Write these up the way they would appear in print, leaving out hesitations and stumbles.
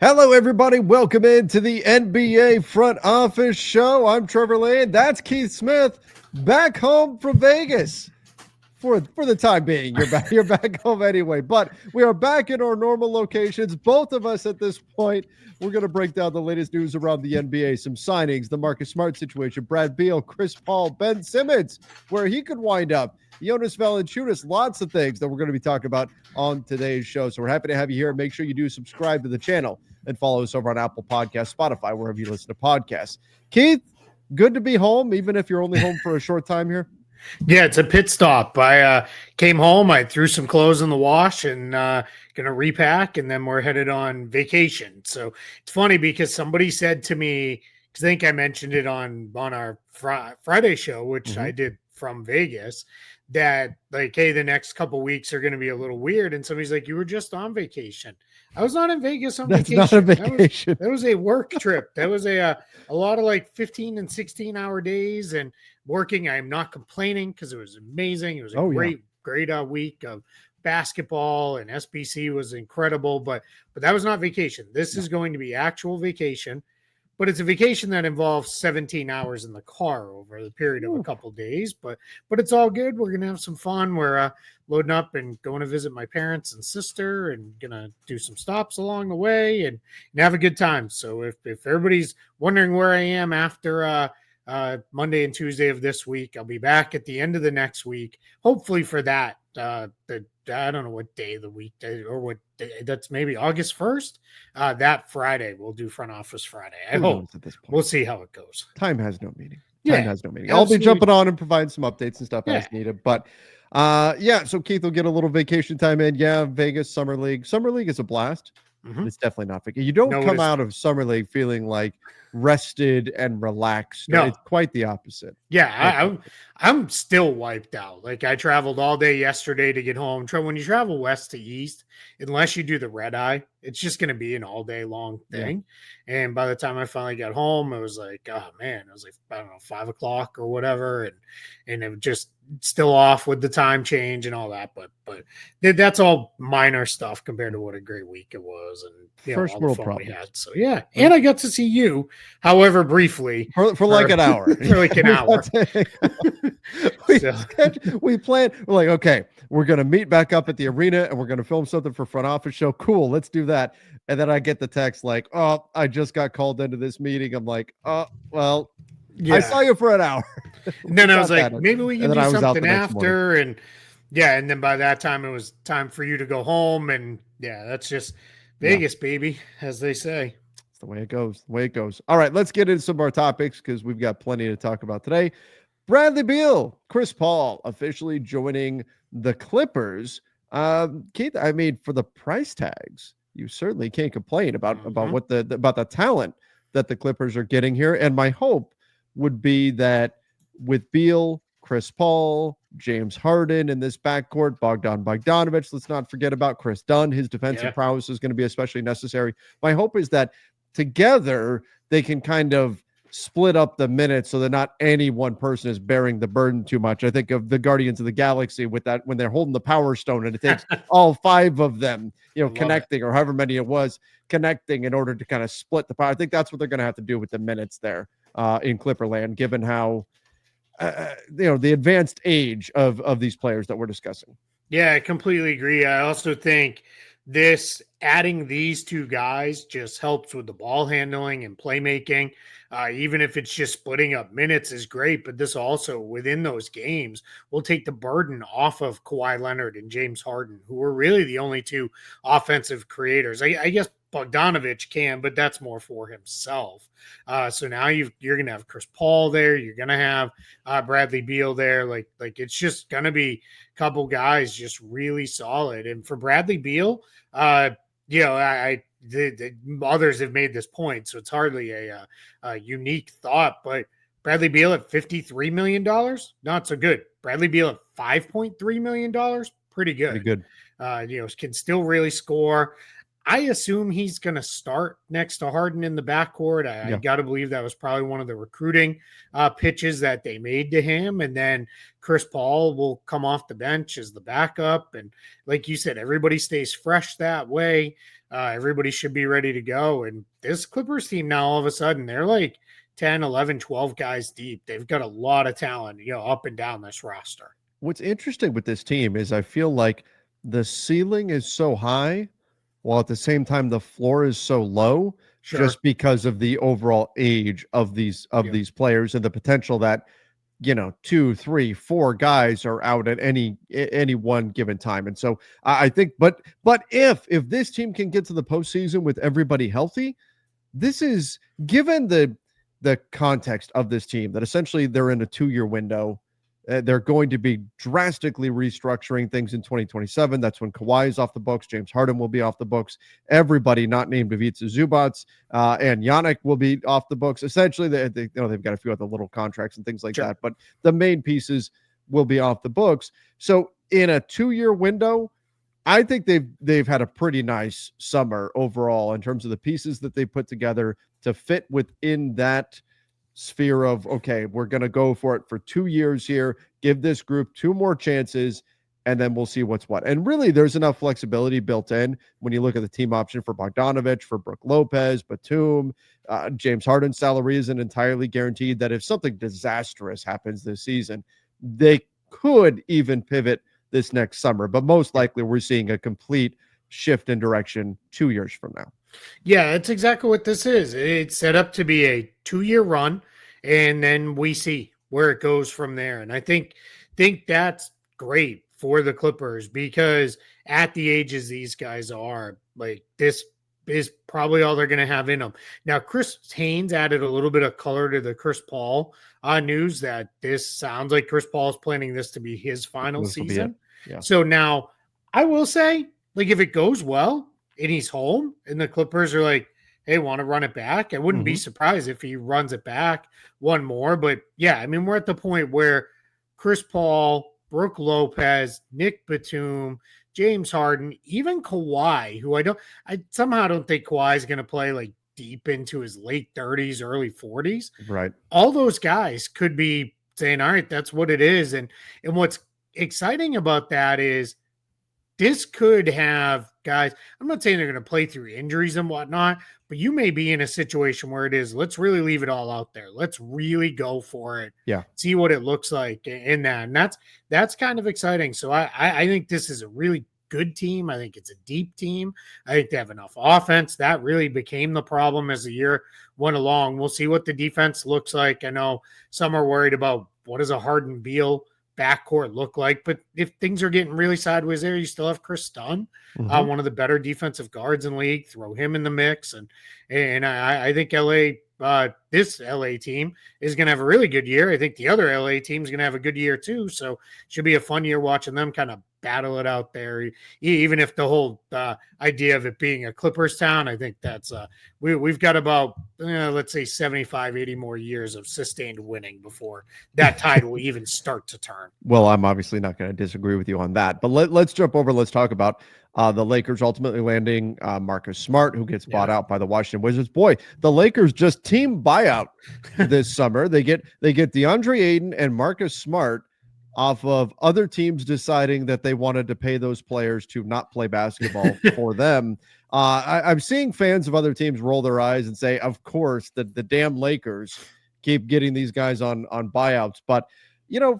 Hello, everybody. Welcome into the NBA Front Office Show. I'm Trevor Lane. That's Keith Smith, back home from Vegas for the time being. You're back home anyway. But we are back in our normal locations. Both of us at this point. We're going to break down the latest news around the NBA, some signings, the Marcus Smart situation, Brad Beal, Chris Paul, Ben Simmons, where he could wind up, Jonas Valanciunas, lots of things that we're going to be talking about on today's show. So we're happy to have you here. Make sure you do subscribe to the channel and follow us over on Apple Podcasts, Spotify, wherever you listen to podcasts. Keith, good to be home, even if you're only home for a short time here. Yeah, it's a pit stop. I came home, I threw some clothes in the wash and gonna repack, and then we're headed on vacation. So it's funny because somebody said to me, because I think I mentioned it on our Friday show, which I did from Vegas, that like, hey, the next couple weeks are going to be a little weird. And somebody's like, you were just on vacation. I was not in Vegas on That's vacation. Not a vacation. That was a work trip. That was a lot of like 15 and 16-hour days and working. I'm not complaining because it was amazing. It was a great week of basketball, and SBC was incredible. But that was not vacation. This is going to be actual vacation. But it's a vacation that involves 17 hours in the car over the period of a couple of days. But it's all good. We're going to have some fun. We're loading up and going to visit my parents and sister and going to do some stops along the way and have a good time. So if everybody's wondering where I am after Monday and Tuesday of this week, I'll be back at the end of the next week, hopefully for that. I don't know what day of the week or what day, that's maybe August 1st. That Friday we'll do Front Office Friday. I hope. At this point. We'll see how it goes. Time has no meaning. Time has no meaning. Absolutely. I'll be jumping on and providing some updates and stuff as needed. But so Keith will get a little vacation time in. Yeah, Vegas Summer League. Summer League is a blast. It's definitely not vacation. You don't come out of Summer League feeling like rested and relaxed. No, it's quite the opposite. Yeah, I'm still wiped out. Like I traveled all day yesterday to get home. When you travel west to east, unless you do the red eye, it's just going to be an all day long thing. Yeah. And by the time I finally got home, it was like, oh man, it was like, I don't know, 5 o'clock or whatever. And it was just still off with the time change and all that. But that's all minor stuff compared to what a great week it was. And first world problem we had. So yeah. And I got to see you, however, briefly for like an hour. For like an hour. we planned. We're like, okay, we're gonna meet back up at the arena and we're gonna film something for Front Office Show. Cool, let's do that. And then I get the text like, oh, I just got called into this meeting. I'm like, oh, well, I saw you for an hour. And then I was like, maybe we can do something after. And and then by that time it was time for you to go home. And that's just Vegas, baby, as they say. It's the way it goes. All right, let's get into some more topics because we've got plenty to talk about today. Bradley Beal, Chris Paul officially joining the Clippers. Keith, I mean, for the price tags, you certainly can't complain about what about the talent that the Clippers are getting here. And my hope would be that with Beal, Chris Paul, James Harden in this backcourt, Bogdan Bogdanović, let's not forget about Chris Dunn. His defensive prowess is going to be especially necessary. My hope is that together they can kind of split up the minutes so that not any one person is bearing the burden too much. I think of the Guardians of the Galaxy with that when they're holding the Power Stone and it takes all 5 of them, connecting or however many it was connecting in order to kind of split the power. I think that's what they're going to have to do with the minutes there in Clipperland, given how the advanced age of these players that we're discussing. Yeah, I completely agree. I also think adding these 2 guys just helps with the ball handling and playmaking. Even if it's just splitting up minutes is great, but this also within those games will take the burden off of Kawhi Leonard and James Harden, who are really the only 2 offensive creators. I guess Bogdanović can, but that's more for himself. So now you're going to have Chris Paul there. You're going to have Bradley Beal there. Like it's just going to be a couple guys just really solid. And for Bradley Beal, the others have made this point, so it's hardly a unique thought. But Bradley Beal at $53 million, not so good. Bradley Beal at $5.3 million, pretty good. Pretty good. Can still really score. I assume he's going to start next to Harden in the backcourt. I got to believe that was probably one of the recruiting pitches that they made to him. And then Chris Paul will come off the bench as the backup. And like you said, everybody stays fresh that way. Everybody should be ready to go. And this Clippers team now, all of a sudden, they're like 10, 11, 12 guys deep. They've got a lot of talent, up and down this roster. What's interesting with this team is I feel like the ceiling is so high, while at the same time the floor is so low, just because of the overall age of these players and the potential that 2, 3, 4 guys are out at any one given time. And so I think, but if this team can get to the postseason with everybody healthy, this is, given the context of this team, that essentially they're in a 2-year window. They're going to be drastically restructuring things in 2027. That's when Kawhi is off the books. James Harden will be off the books. Everybody not named Ivica Zubac and Giannis will be off the books. Essentially, they've got a few other little contracts and things like that, but the main pieces will be off the books. So in a 2-year window, I think they've had a pretty nice summer overall in terms of the pieces that they put together to fit within that sphere of, okay, we're going to go for it for 2 years here, give this group 2 more chances, and then we'll see what's what. And really, there's enough flexibility built in when you look at the team option for Bogdanovich, for Brook Lopez, Batum, James Harden's salary isn't entirely guaranteed, that if something disastrous happens this season, they could even pivot this next summer. But most likely, we're seeing a complete shift in direction 2 years from now. Yeah, that's exactly what this is. It's set up to be a 2-year run, and then we see where it goes from there. And I think that's great for the Clippers, because at the ages these guys are, like, this is probably all they're going to have in them. Now, Chris Haynes added a little bit of color to the Chris Paul news, that this sounds like Chris Paul is planning this to be his final season. Yeah. So now I will say, like, if it goes well and he's home and the Clippers are like, hey, want to run it back? I wouldn't be surprised if he runs it back one more. But yeah, I mean, we're at the point where Chris Paul, Brook Lopez, Nick Batum, James Harden, even Kawhi, who I somehow don't think Kawhi is going to play like deep into his late 30s, early 40s. Right. All those guys could be saying, all right, that's what it is. And what's exciting about that is this could have guys, I'm not saying they're going to play through injuries and whatnot, but you may be in a situation where it is, let's really leave it all out there. Let's really go for it. Yeah. See what it looks like in that. And that's kind of exciting. So I think this is a really good team. I think it's a deep team. I think they have enough offense. That really became the problem as the year went along. We'll see what the defense looks like. I know some are worried about what does a Harden Beal backcourt look like, but if things are getting really sideways there, you still have Chris Dunn, one of the better defensive guards in the league. Throw him in the mix, and I think this LA team is going to have a really good year. I think the other LA team is going to have a good year too. So should be a fun year watching them kind of battle it out there. Even if the whole idea of it being a Clippers town, I think that's we've got about let's say 75, 80 more years of sustained winning before that tide will even start to turn. Well, I'm obviously not going to disagree with you on that, but let's jump over. Let's talk about the Lakers ultimately landing Marcus Smart, who gets bought out by the Washington Wizards. Boy, the Lakers just team buyout this summer. They get DeAndre Ayton and Marcus Smart off of other teams deciding that they wanted to pay those players to not play basketball for them. I'm seeing fans of other teams roll their eyes and say, of course, the damn Lakers keep getting these guys on buyouts. But,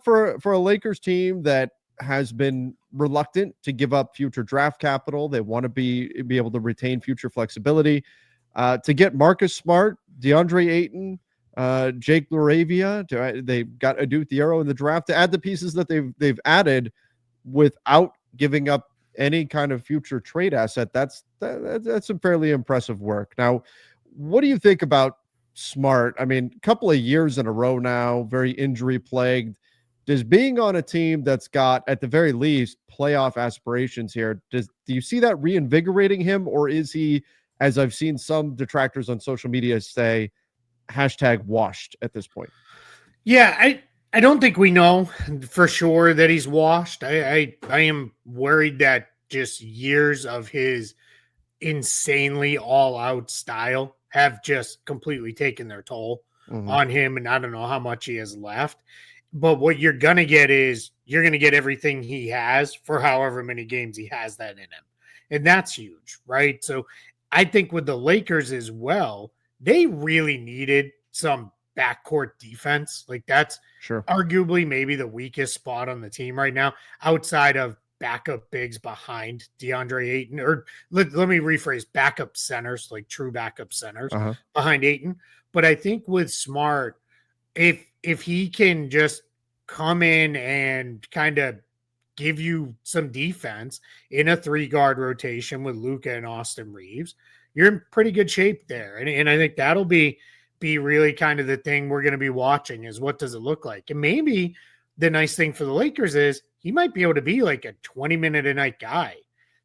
for a Lakers team that has been reluctant to give up future draft capital, they want to be able to retain future flexibility. To get Marcus Smart, DeAndre Ayton, Jake LaRavia, they got Adou Thiero in the draft, to add the pieces that they've added without giving up any kind of future trade asset. That's some fairly impressive work. Now, what do you think about Smart? I mean, a couple of years in a row now, very injury plagued. Does being on a team that's got, at the very least, playoff aspirations here, do you see that reinvigorating him, or is he, as I've seen some detractors on social media say, #washed at this point? Yeah, I don't think we know for sure that he's washed. I am worried that just years of his insanely all out style have just completely taken their toll on him. And I don't know how much he has left. But what you're going to get is you're going to get everything he has for however many games he has that in him. And that's huge, right? So I think with the Lakers as well, they really needed some backcourt defense. Like that's arguably maybe the weakest spot on the team right now outside of backup bigs behind DeAndre Ayton, or let me rephrase, backup centers, like true backup centers behind Ayton. But I think with Smart, if he can just come in and kind of give you some defense in a 3-guard rotation with Luka and Austin Reeves, you're in pretty good shape there. And I think that'll be really kind of the thing we're going to be watching is what does it look like? And maybe the nice thing for the Lakers is he might be able to be like a 20-minute a night guy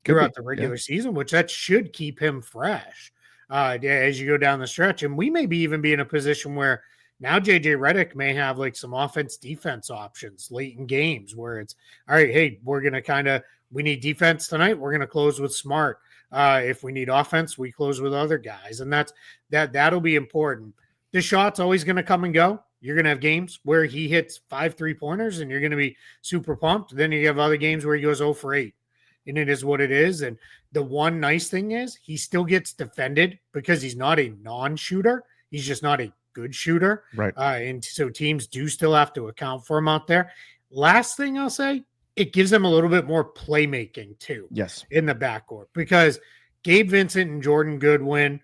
throughout the regular season, which that should keep him fresh as you go down the stretch. And we may be even be in a position where now JJ Redick may have like some offense defense options late in games where it's all right. Hey, we're going to we need defense tonight. We're going to close with Smart. If we need offense, we close with other guys. And that'll be important. The shot's always going to come and go. You're going to have games where he hits 5 3-pointers and you're going to be super pumped. Then you have other games where he goes 0 for 8. And it is what it is. And the one nice thing is he still gets defended because he's not a non-shooter. He's just not a good shooter. Right. And so teams do still have to account for him out there. Last thing I'll say, it gives them a little bit more playmaking too. Yes. In the backcourt because Gabe Vincent and Jordan Goodwin,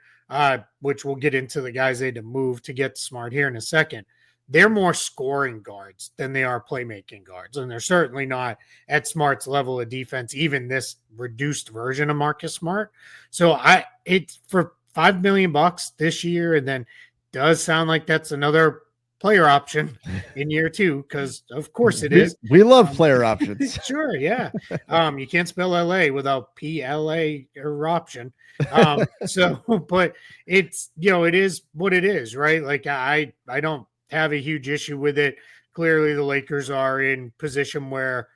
which we'll get into the guys they had to move to get Smart here in a second. They're more scoring guards than they are playmaking guards. And they're certainly not at Smart's level of defense, even this reduced version of Marcus Smart. So it's for $5 million this year. And then does sound like that's another player option in year 2. Cause of course it is. We love player options. Sure. Yeah. You can't spell LA without PLA or option. But it's, it is what it is, right? Like I don't have a huge issue with it. Clearly the Lakers are in position where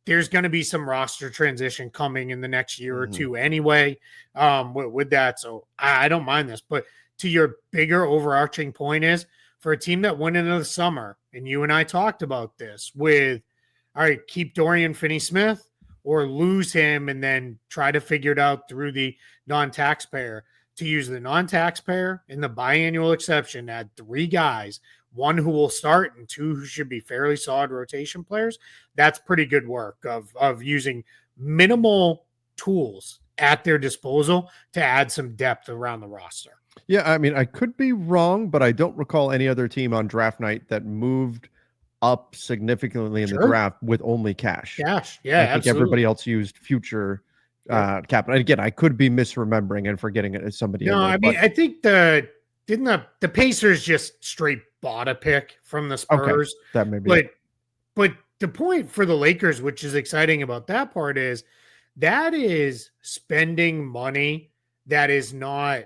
there's going to be some roster transition coming in the next year or two anyway, with that. So I don't mind this, but to your bigger overarching point is for a team that went into the summer, and you and I talked about this with, all right, keep Dorian Finney-Smith or lose him and then try to figure it out through the non-taxpayer, to use the non-taxpayer and the biannual exception, add 3 guys, 1 who will start and 2 who should be fairly solid rotation players. That's pretty good work of using minimal tools at their disposal to add some depth around the roster. Yeah, I mean, I could be wrong, but I don't recall any other team on draft night that moved up significantly in the draft with only cash. Yeah, I think everybody else used future cap. And again, I could be misremembering and forgetting it as somebody. No, I mean, I think the Pacers just straight bought a pick from the Spurs. Okay, that may be. But the point for the Lakers, which is exciting about that part, is that is spending money that is not.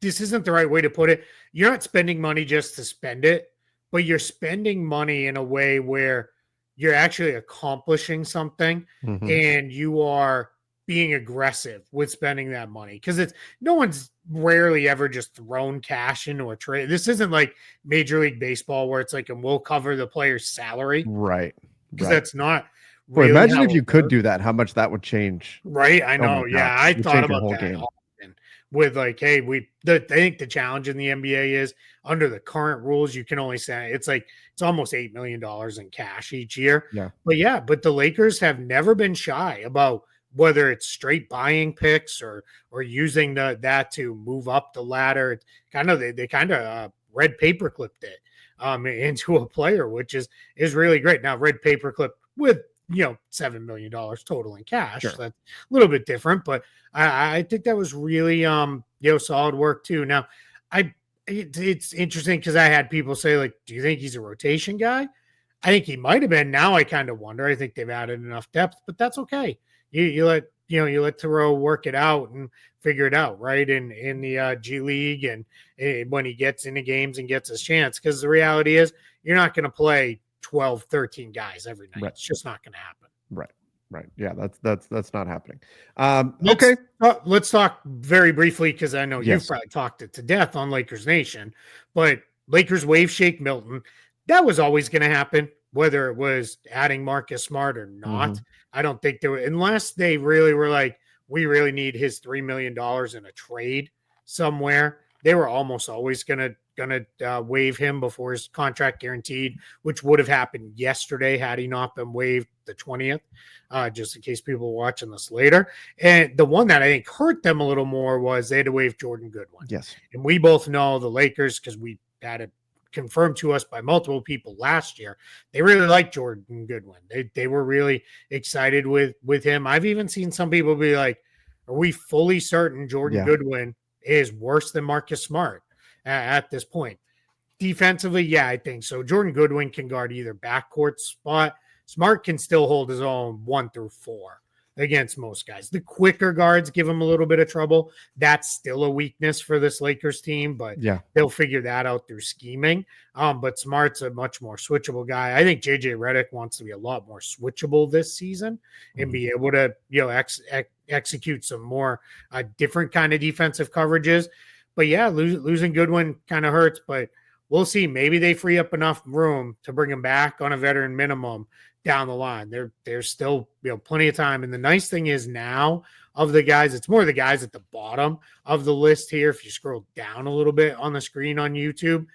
This isn't the right way to put it. You're not spending money just to spend it, but you're spending money in a way where you're actually accomplishing something and you are being aggressive with spending that money. Because no one's rarely ever just thrown cash into a trade. This isn't like Major League Baseball where it's like, and we'll cover the player's salary. Right. Because that's not. Really imagine if you could do that, how much that would change. Right. I know. Yeah. I thought about that game. With like, hey, I think the challenge in the NBA is under the current rules, you can only say it's almost $8 million in cash each year. Yeah. But the Lakers have never been shy about whether it's straight buying picks or using that to move up the ladder. They kind of red paperclipped it into a player, which is really great. Now red paperclip with $7 million total in cash. Sure. That's a little bit different, but I think that was really solid work too. Now it's interesting because I had people say, like, do you think he's a rotation guy? I think he might have been. Now I kind of wonder. I think they've added enough depth, but that's okay. You let Thoreau work it out and figure it out, right? In the G League and when he gets into games and gets his chance, because the reality is you're not going to play 12, 13 guys every night. Right. It's just not going to happen. Right. Right. Yeah, that's not happening. Let's, Okay. let's talk very briefly because I know you've Yes. probably talked it to death on Lakers Nation, but Lakers waive Shake Milton. That was always going to happen, whether it was adding Marcus Smart or not. I don't think there were, unless they really were like, we really need his $3 million in a trade somewhere. They were almost always gonna waive him before his contract guaranteed, which would have happened yesterday had he not been waived the 20th. Just in case people were watching this later. And the one that I think hurt them a little more was they had to waive Jordan Goodwin. Yes. And we both know the Lakers, because we had it confirmed to us by multiple people last year, they really like Jordan Goodwin. They were really excited with him. I've even seen some people be like, are we fully certain Jordan Goodwin is worse than Marcus Smart at this point? Defensively, yeah, I think so. Jordan Goodwin can guard either backcourt spot. Smart can still hold his own 1 through 4 against most guys. The quicker guards give him a little bit of trouble. That's still a weakness for this Lakers team, but they'll figure that out through scheming. But Smart's a much more switchable guy. I think JJ Redick wants to be a lot more switchable this season and be able to, execute some more different kind of defensive coverages. But yeah, losing Goodwin kind of hurts, but we'll see. Maybe they free up enough room to bring him back on a veteran minimum down the line. There's still plenty of time. And the nice thing is now of the guys, it's more the guys at the bottom of the list here. If you scroll down a little bit on the screen on YouTube,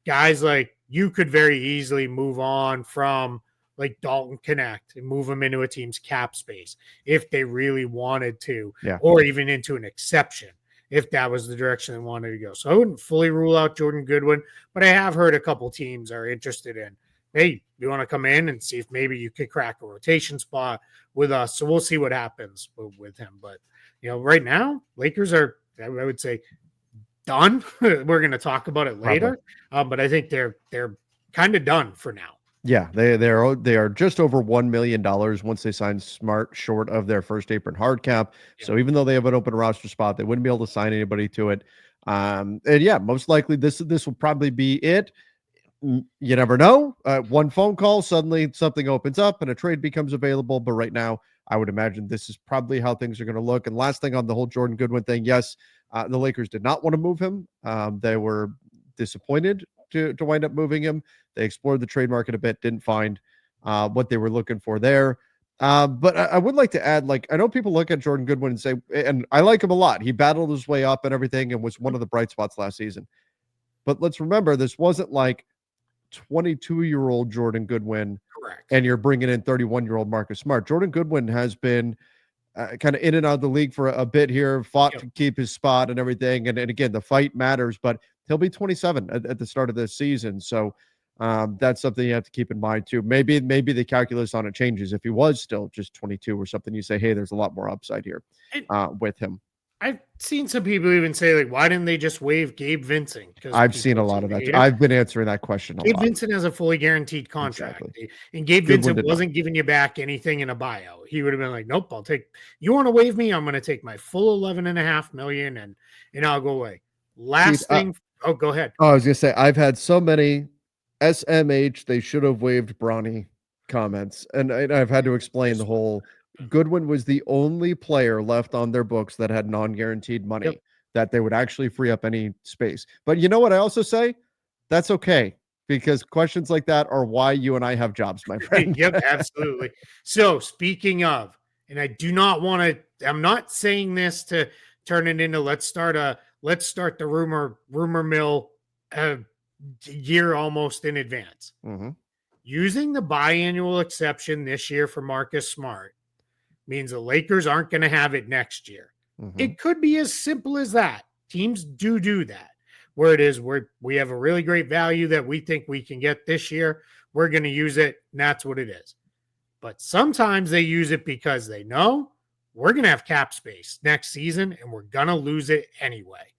guys like you could very easily move on from like Dalton Connect and move them into a team's cap space if they really wanted to, or even into an exception if that was the direction they wanted to go. So I wouldn't fully rule out Jordan Goodwin, but I have heard a couple teams are interested in, hey, you want to come in and see if maybe you could crack a rotation spot with us. So we'll see what happens with him. But, right now, Lakers are, I would say, done. We're going to talk about it later. But I think they're kind of done for now. Yeah, they are just over $1 million once they sign Smart, short of their first apron hard cap. So even though they have an open roster spot, they wouldn't be able to sign anybody to it. And yeah, most likely this will probably be it. You never know. One phone call, suddenly something opens up and a trade becomes available. But right now, I would imagine this is probably how things are going to look. And last thing on the whole Jordan Goodwin thing, yes, the Lakers did not want to move him. They were disappointed to wind up moving him. They explored the trade market a bit, didn't find what they were looking for there. But I would like to add, I know people look at Jordan Goodwin and say, and I like him a lot. He battled his way up and everything and was one of the bright spots last season. But let's remember, this wasn't like 22-year-old Jordan Goodwin. Correct. And you're bringing in 31-year-old Marcus Smart. Jordan Goodwin has been kind of in and out of the league for a bit here, fought to keep his spot and everything. And again, the fight matters, but he'll be 27 at the start of this season. So that's something you have to keep in mind too. Maybe the calculus on it changes. If he was still just 22 or something, you say, hey, there's a lot more upside here with him. I've seen some people even say, why didn't they just waive Gabe Vincent? I've seen a lot of that. I've been answering that question a lot. Gabe Vincent has a fully guaranteed contract. Exactly. And Gabe Vincent wasn't giving you back anything in a buyout. He would have been like, nope, you want to waive me? I'm going to take my full $11.5 million and I'll go away. Last thing. Go ahead. I was going to say, I've had so many SMH, they should have waived Bronny comments. And I've had to explain the whole Goodwin was the only player left on their books that had non-guaranteed money that they would actually free up any space. But you know what I also say? That's okay, because questions like that are why you and I have jobs, my friend. Yep, absolutely. So speaking of, and I do not want to, I'm not saying this to turn it into let's start the rumor mill year almost in advance. Mm-hmm. Using the biannual exception this year for Marcus Smart means the Lakers aren't going to have it next year. Mm-hmm. It could be as simple as that. Teams do that, where it is where we have a really great value that we think we can get this year. We're going to use it, and that's what it is. But sometimes they use it because they know we're going to have cap space next season, and we're going to lose it anyway.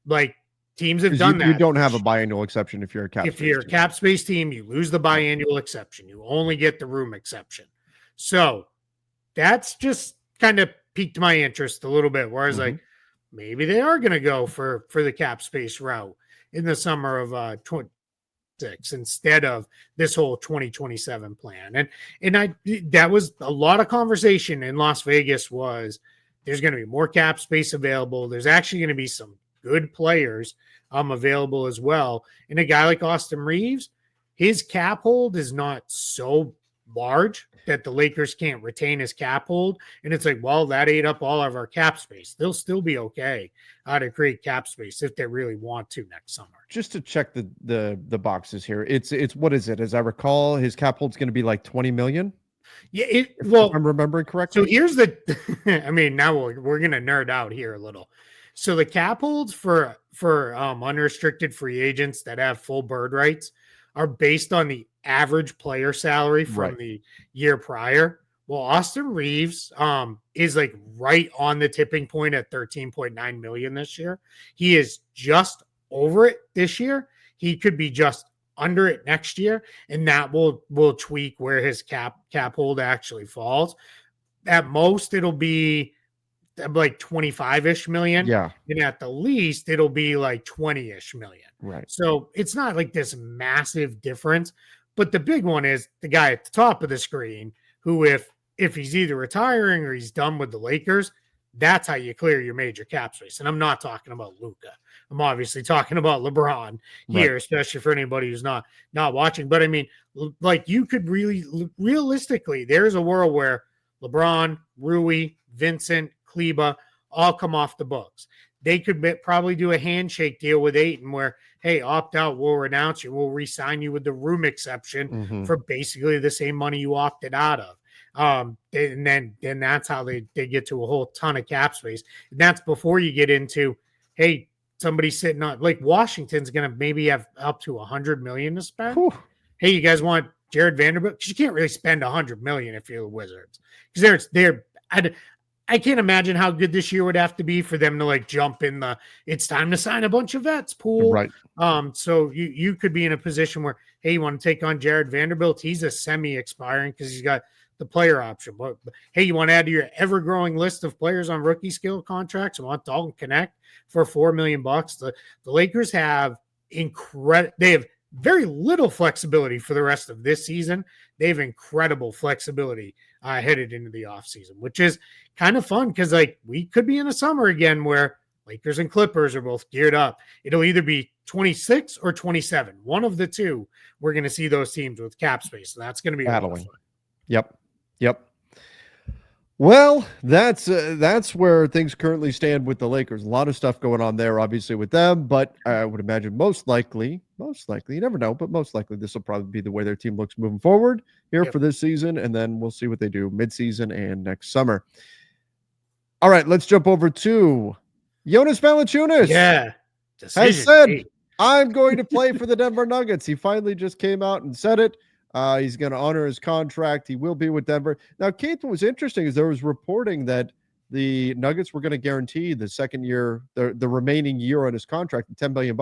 Like, teams have done that. You don't have a biannual exception if you're a cap space team. If you're a cap space team, you lose the biannual exception. You only get the room exception. So that's just kind of piqued my interest a little bit, where I was like, maybe they are going to go for the cap space route in the summer of instead of this whole 2027 plan. And that was a lot of conversation in Las Vegas was there's going to be more cap space available. There's actually going to be some good players available as well. And a guy like Austin Reeves, his cap hold is not so large that the Lakers can't retain his cap hold. And it's like, well, that ate up all of our cap space. They'll still be okay to create cap space if they really want to next summer. Just to check the boxes here. It's what is it? As I recall, his cap hold's going to be like 20 million. Yeah, if I'm remembering correctly. So here's the I mean, now we're going to nerd out here a little. So the cap holds for unrestricted free agents that have full bird rights are based on the average player salary from the year prior. Well, Austin Reeves is like right on the tipping point at 13.9 million this year. He is just over it this year. He could be just under it next year, and that will tweak where his cap hold actually falls. At most, it'll be like 25-ish million. Yeah. And at the least, it'll be like 20-ish million. Right. So it's not like this massive difference. But the big one is the guy at the top of the screen, who if he's either retiring or he's done with the Lakers, that's how you clear your major cap space. And I'm not talking about Luka. I'm obviously talking about LeBron here, especially for anybody who's not watching. But I mean, like you could realistically, there's a world where LeBron, Rui, Vincent, Kleba all come off the books. They could probably do a handshake deal with Ayton where, hey, opt out, we'll renounce you, we'll re-sign you with the room exception for basically the same money you opted out of. And then that's how they get to a whole ton of cap space. And that's before you get into, hey, somebody sitting on like Washington's going to maybe have up to $100 million to spend. Whew. Hey, you guys want Jared Vanderbilt? Because you can't really spend $100 million if you're the Wizards. Because I can't imagine how good this year would have to be for them to like jump in it's time to sign a bunch of vets pool. Right. So you could be in a position where, hey, you want to take on Jared Vanderbilt? He's a semi-expiring because he's got the player option. But hey, you want to add to your ever-growing list of players on rookie scale contracts? You want Dalton Connect for $4 million? The Lakers have they have very little flexibility for the rest of this season. They have incredible flexibility headed into the offseason, which is kind of fun because like we could be in a summer again where Lakers and Clippers are both geared up. It'll either be 26 or 27. One of the two, we're going to see those teams with cap space. So that's going to be battling. Yep. Well, that's where things currently stand with the Lakers. A lot of stuff going on there, obviously, with them. But I would imagine most likely, you never know, but most likely this will probably be the way their team looks moving forward here for this season. And then we'll see what they do midseason and next summer. All right, let's jump over to Jonas Valanciunas. Yeah. Has said, I'm going to play for the Denver Nuggets. He finally just came out and said it. He's going to honor his contract. He will be with Denver. Now, Keith, what was interesting is there was reporting that the Nuggets were going to guarantee the second year, the remaining year on his contract, $10 million.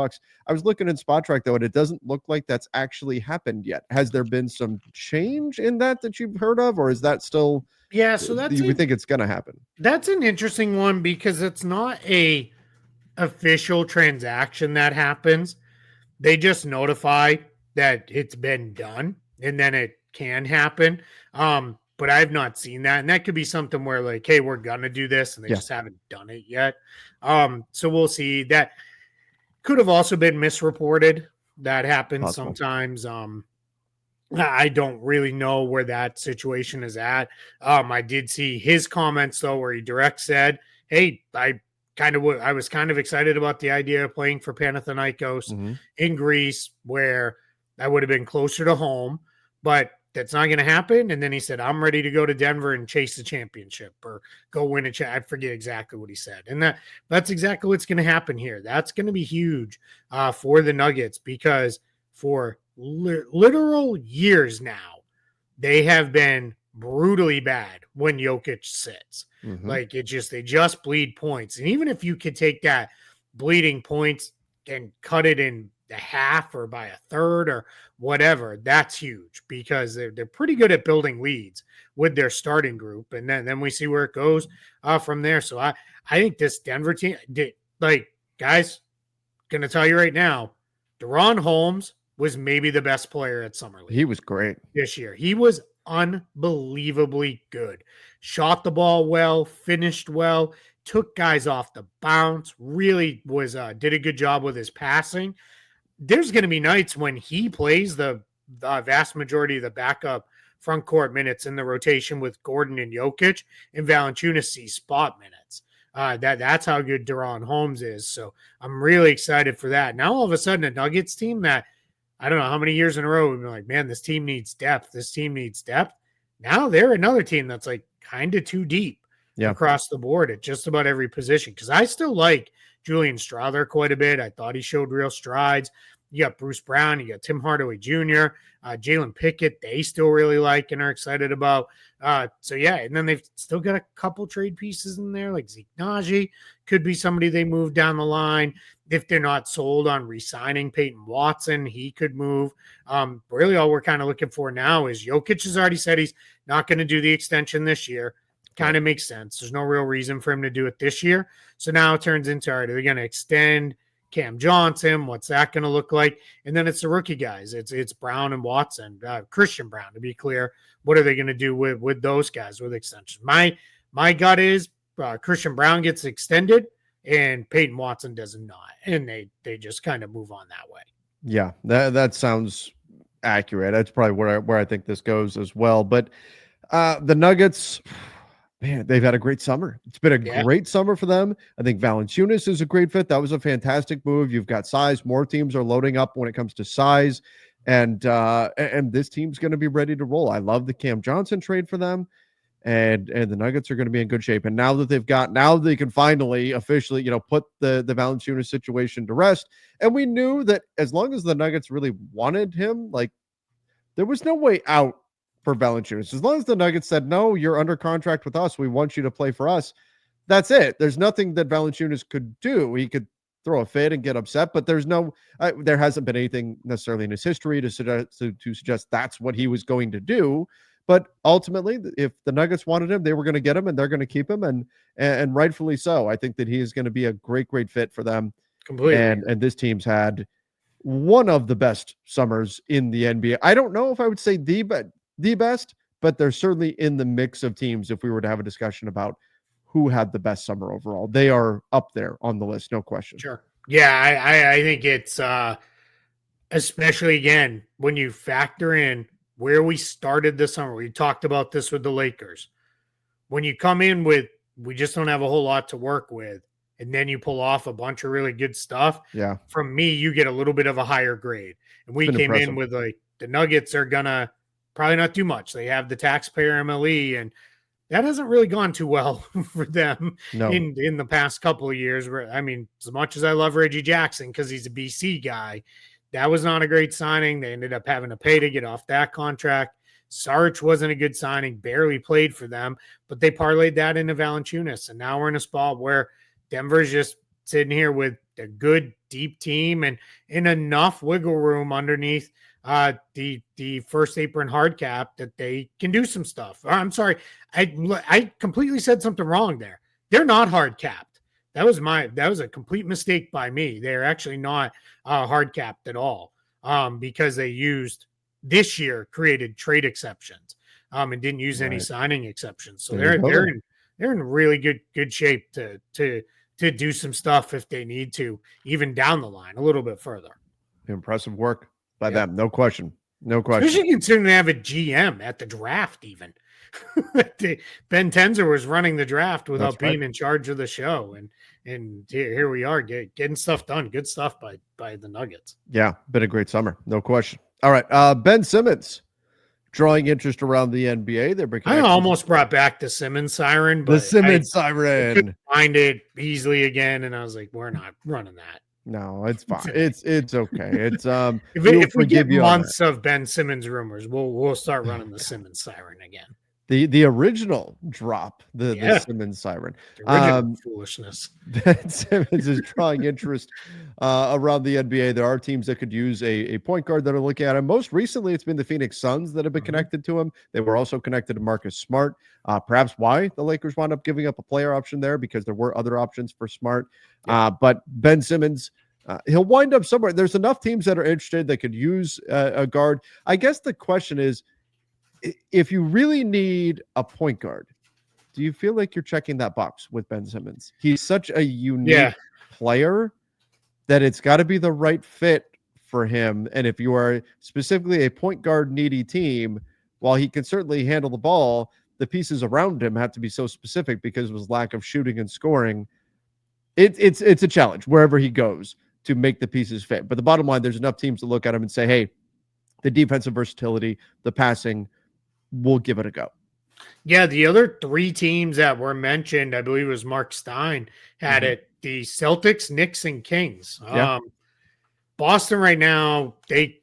I was looking in Spotrac, though, and it doesn't look like that's actually happened yet. Has there been some change in that you've heard of, or is that still? Yeah, so we think it's going to happen. That's an interesting one because it's not a official transaction that happens. They just notify that it's been done. And then it can happen. But I've not seen that. And that could be something where like, hey, we're going to do this. And they just haven't done it yet. So we'll see. That could have also been misreported. That happens sometimes. I don't really know where that situation is at. I did see his comments, though, where he direct said, hey, I was kind of excited about the idea of playing for Panathinaikos in Greece, where that would have been closer to home, but that's not going to happen. And then he said, I'm ready to go to Denver and chase the championship or go win a I forget exactly what he said. And that's exactly what's going to happen here. That's going to be huge for the Nuggets because for literal years now, they have been brutally bad when Jokic sits. Like they just bleed points. And even if you could take that bleeding points and cut it in the half or by a third or whatever, that's huge because they're pretty good at building leads with their starting group. And then we see where it goes from there. So I think this Denver team, like guys, going to tell you right now, De'Ron Holmes was maybe the best player at Summer League. He was great this year. He was unbelievably good. Shot the ball well, finished well, took guys off the bounce, really was did a good job with his passing. There's going to be nights when he plays the vast majority of the backup front court minutes in the rotation with Gordon and Jokic, and Valanciunas sees spot minutes. That's how good De'Ron Holmes is. So I'm really excited for that. Now all of a sudden a Nuggets team that I don't know how many years in a row we've been like, man, this team needs depth. This team needs depth. Now they're another team that's like kind of too deep across the board at just about every position. Because I still like Julian Strawther quite a bit. I thought he showed real strides. You got Bruce Brown, you got Tim Hardaway Jr., Jalen Pickett, they still really like and are excited about. So, yeah, and then they've still got a couple trade pieces in there, like Zeke Naji could be somebody they move down the line. If they're not sold on re-signing Peyton Watson, he could move. Really all we're kind of looking for now is Jokic has already said he's not going to do the extension this year. Kind of makes sense. There's no real reason for him to do it this year. So now it turns into, all right, are they going to extend Cam Johnson? What's that going to look like? And then it's the rookie guys. It's Brown and Watson, Christian Brown, to be clear. What are they going to do with those guys with extensions? My gut is Christian Brown gets extended and Peyton Watson does not. And they just kind of move on that way. Yeah, that sounds accurate. That's probably where I think this goes as well. But the Nuggets, man, they've had a great summer. It's been a great summer for them. I think Valanciunas is a great fit. That was a fantastic move. You've got size. More teams are loading up when it comes to size. And this team's going to be ready to roll. I love the Cam Johnson trade for them. And the Nuggets are going to be in good shape. And now that they can finally officially, put the Valanciunas situation to rest. And we knew that as long as the Nuggets really wanted him, like there was no way out for Valanciunas. As long as the Nuggets said, no, you're under contract with us, we want you to play for us. That's it. There's nothing that Valanciunas could do. He could throw a fit and get upset, but there hasn't been anything necessarily in his history to suggest that's what he was going to do. But ultimately, if the Nuggets wanted him, they were going to get him, and they're going to keep him, and rightfully so. I think that he is going to be a great fit for them. Completely. And this team's had one of the best summers in the NBA. I don't know if I would say the best, but they're certainly in the mix of teams. If we were to have a discussion about who had the best summer overall, they are up there on the list, no question. Sure. Yeah, I think it's especially again when you factor in where we started this summer. We talked about this with the Lakers. When you come in with, we just don't have a whole lot to work with, and then you pull off a bunch of really good stuff. Yeah. From me, you get a little bit of a higher grade. And we came in with like, the Nuggets are going to probably not do much. They have the taxpayer MLE, and that hasn't really gone too well for them in the past couple of years. I mean, as much as I love Reggie Jackson because he's a BC guy, that was not a great signing. They ended up having to pay to get off that contract. Sarge wasn't a good signing, barely played for them, but they parlayed that into Valanciunas. And now we're in a spot where Denver's just sitting here with a good, deep team and in enough wiggle room underneath the first apron hard cap that they can do some stuff. I'm sorry. I completely said something wrong there. They're not hard capped. That was a complete mistake by me. They're actually not hard capped at all because they this year created trade exceptions and didn't use any signing exceptions. So they're in really good shape to do some stuff if they need to, even down the line a little bit further. Impressive work by them, no question. Especially considering they have a GM at the draft even. Ben Tenzer was running the draft without being in charge of the show, and here we are getting stuff done. Good stuff by the Nuggets. Yeah, been a great summer, no question. All right, Ben Simmons drawing interest around the NBA. I almost brought back the Simmons siren, but the Simmons siren couldn't find it easily again, and I was like, we're not running that. No, it's fine. It's okay. It's if we get months of Ben Simmons rumors, we'll start running the Simmons siren again. The original drop, the Simmons siren. The original foolishness. Ben Simmons is drawing interest around the NBA. There are teams that could use a point guard that are looking at him. Most recently, it's been the Phoenix Suns that have been connected to him. They were also connected to Marcus Smart. Perhaps why the Lakers wound up giving up a player option there, because there were other options for Smart. But Ben Simmons, He'll wind up somewhere. There's enough teams that are interested that could use a guard. I guess the question is, if you really need a point guard, do you feel like you're checking that box with Ben Simmons? He's such a unique player that it's got to be the right fit for him. And if you are specifically a point guard needy team, while he can certainly handle the ball, the pieces around him have to be so specific because of his lack of shooting and scoring. It's a challenge wherever he goes to make the pieces fit. But the bottom line, there's enough teams to look at him and say, hey, the defensive versatility, the passing, we'll give it a go. Yeah, the other three teams that were mentioned, I believe it was Mark Stein, had it. The Celtics, Knicks, and Kings. Boston right now, I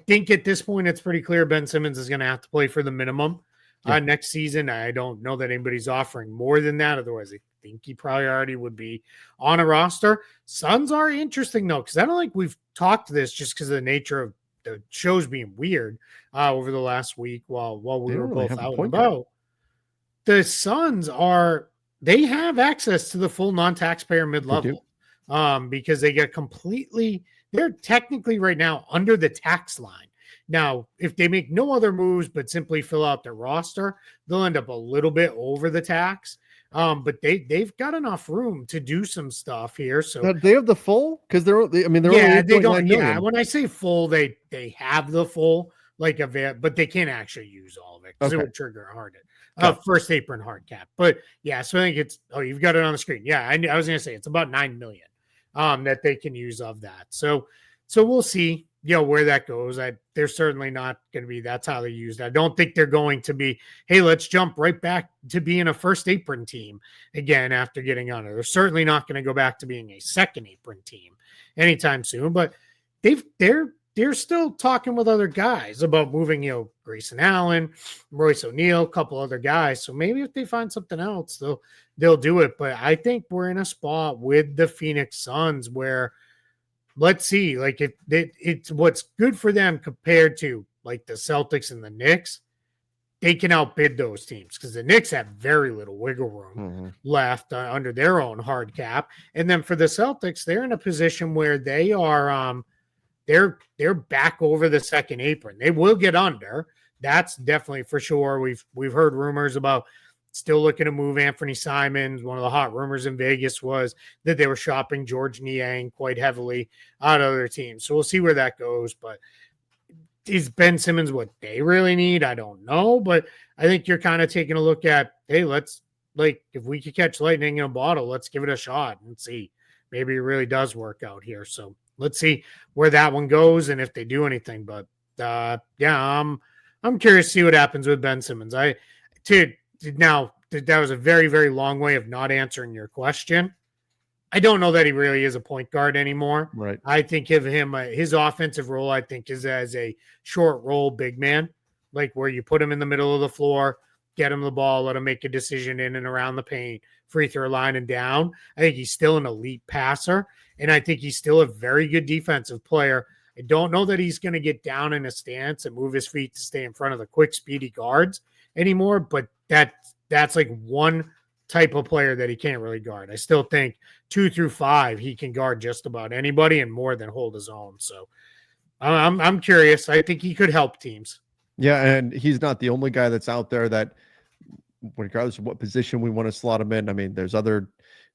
think at this point it's pretty clear Ben Simmons is going to have to play for the minimum next season. I don't know that anybody's offering more than that. Otherwise, I think he probably already would be on a roster. Suns are interesting, though, because I don't think we've talked this just because of the nature of the shows being weird over the last week while we were both out and about. The Suns they have access to the full non-taxpayer mid-level because they get they're technically right now under the tax line. Now, if they make no other moves but simply fill out their roster, they'll end up a little bit over the tax. But they've got enough room to do some stuff here. So now, they have the full because they're only they don't. Yeah, when I say full, they have the full but they can't actually use all of it because it would trigger a hard first apron hard cap. But yeah, so I think you've got it on the screen. Yeah, I was gonna say it's about $9 million that they can use of that. So we'll see. Where that goes. They're certainly not going to be that's how they're used. I don't think they're going to be, hey, let's jump right back to being a first apron team again after getting on it. They're certainly not going to go back to being a second apron team anytime soon, but they're still talking with other guys about moving, Grayson Allen, Royce O'Neal, a couple other guys. So maybe if they find something else, they'll do it. But I think we're in a spot with the Phoenix Suns where let's see, it's what's good for them compared to like the Celtics and the Knicks. They can outbid those teams because the Knicks have very little wiggle room left under their own hard cap. And then for the Celtics, they're in a position where they are they're back over the second apron. They will get under. That's definitely for sure. We've heard rumors about still looking to move Anthony Simons. One of the hot rumors in Vegas was that they were shopping George Niang quite heavily out of other teams. So we'll see where that goes. But is Ben Simmons what they really need? I don't know. But I think you're kind of taking a look at, hey, if we could catch lightning in a bottle, let's give it a shot and see. Maybe it really does work out here. So let's see where that one goes and if they do anything. But I'm curious to see what happens with Ben Simmons. Now, that was a very, very long way of not answering your question. I don't know that he really is a point guard anymore. Right. I think of him, his offensive role, I think, is as a short roll big man, like where you put him in the middle of the floor, get him the ball, let him make a decision in and around the paint, free throw line and down. I think he's still an elite passer, and I think he's still a very good defensive player. I don't know that he's going to get down in a stance and move his feet to stay in front of the quick, speedy guards anymore, but that's like one type of player that he can't really guard. I still think 2 through 5 he can guard just about anybody and more than hold his own. So I'm curious. I think he could help teams. Yeah, and he's not the only guy that's out there that, regardless of what position we want to slot him in. I mean, there's other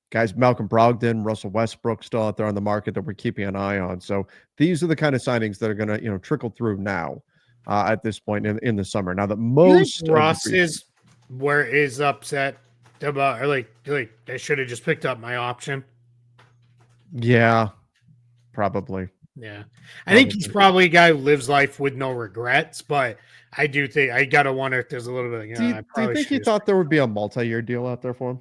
guys, Malcolm Brogdon, Russell Westbrook still out there on the market that we're keeping an eye on. So these are the kind of signings that are going to trickle through now at this point in the summer. Now that most Russ is upset about, or like I should have just picked up my option. Yeah, probably. Yeah, I think he's probably a guy who lives life with no regrets, but I do think I gotta wonder if there's a little bit. Do you think he thought there would be a multi-year deal out there for him?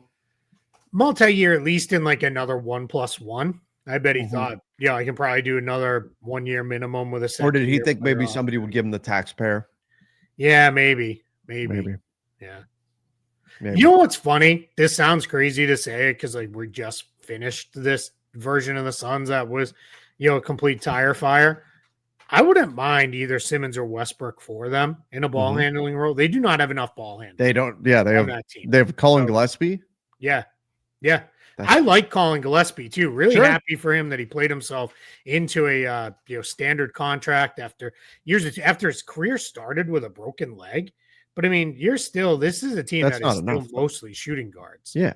Multi-year, at least in like another 1+1. I bet he thought, I can probably do another 1 year minimum with a. Or did he think maybe somebody would give him the taxpayer? Yeah, maybe. Yeah. Maybe. You know what's funny? This sounds crazy to say because we just finished this version of the Suns that was, a complete tire fire. I wouldn't mind either Simmons or Westbrook for them in a ball handling role. They do not have enough ball handling. They don't. Yeah, they have. They have Colin Gillespie. Yeah. I like Colin Gillespie too. Really Sure. happy for him that he played himself into a standard contract after years after his career started with a broken leg. But I mean, this is a team That's that not is enough, still though. mostly shooting guards. Yeah.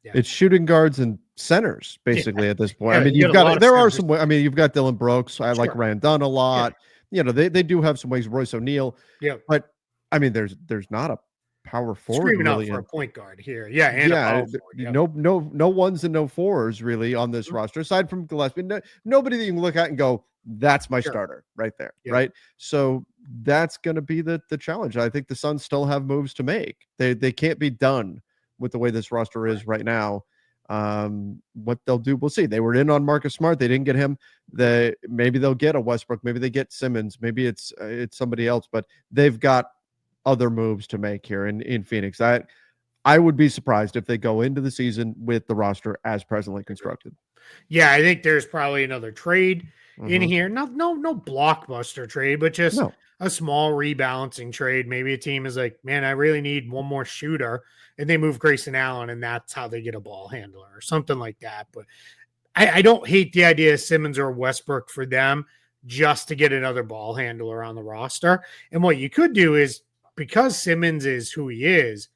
Yeah. It's shooting guards and centers basically at this point. Yeah, I mean, you you've got a lot got of there are centers. some. I mean, you've got Dylan Brooks. I like Sure. Rand Dunn a lot. You know, they do have some ways. Royce O'Neal. Yeah. But I mean, there's not a power forward Screaming out really. for a point guard here. Yeah, and a power forward. Yeah. No ones and no fours really on this roster aside from Gillespie. Nobody that you can look at and go, that's my starter right there. Yeah. Right. So that's going to be the challenge. I think the Suns still have moves to make. They can't be done with the way this roster is right now. What they'll do, we'll see. They were in on Marcus Smart. They didn't get him. Maybe they'll get a Westbrook. Maybe they get Simmons. Maybe it's somebody else. But they've got other moves to make here in Phoenix. I would be surprised if they go into the season with the roster as presently constructed. Yeah, I think there's probably another trade in here. No blockbuster trade, but just a small rebalancing trade. Maybe a team is like, man, I really need one more shooter, and they move Grayson Allen, and that's how they get a ball handler or something like that. But I don't hate the idea of Simmons or Westbrook for them just to get another ball handler on the roster. And what you could do is, because Simmons is who he is,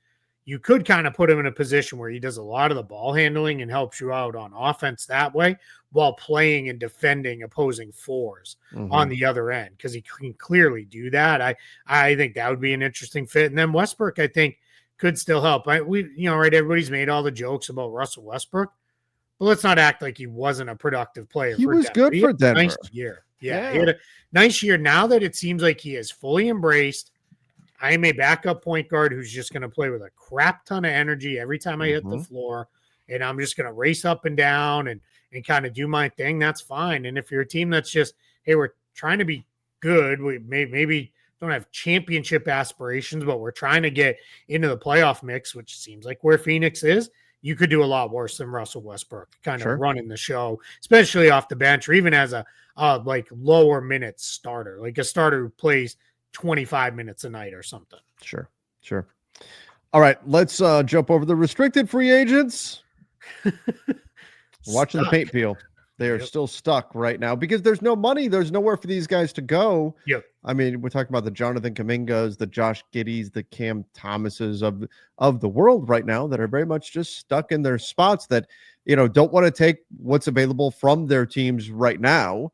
you could kind of put him in a position where he does a lot of the ball handling and helps you out on offense that way while playing and defending opposing fours on the other end, because he can clearly do that. I think that would be an interesting fit. And then Westbrook, I think, could still help. Everybody's made all the jokes about Russell Westbrook, but let's not act like he wasn't a productive player. He was good for Denver. Nice year. Yeah, he had a nice year. Now that it seems like he has fully embraced, I am a backup point guard who's just going to play with a crap ton of energy every time I hit the floor, and I'm just going to race up and down and kind of do my thing. That's fine. And if you're a team that's just, hey, we're trying to be good, we maybe don't have championship aspirations, but we're trying to get into the playoff mix, which seems like where Phoenix is, you could do a lot worse than Russell Westbrook kind of running the show, especially off the bench, or even as a like lower minutes starter, like a starter who plays 25 minutes a night or something. Sure. All right, let's jump over the restricted free agents. Watching the paint peel. They are still stuck right now because there's no money. There's nowhere for these guys to go. Yep. I mean, we're talking about the Jonathan Kumingas, the Josh Giddeys, the Cam Thomases of the world right now that are very much just stuck in their spots that, don't want to take what's available from their teams right now.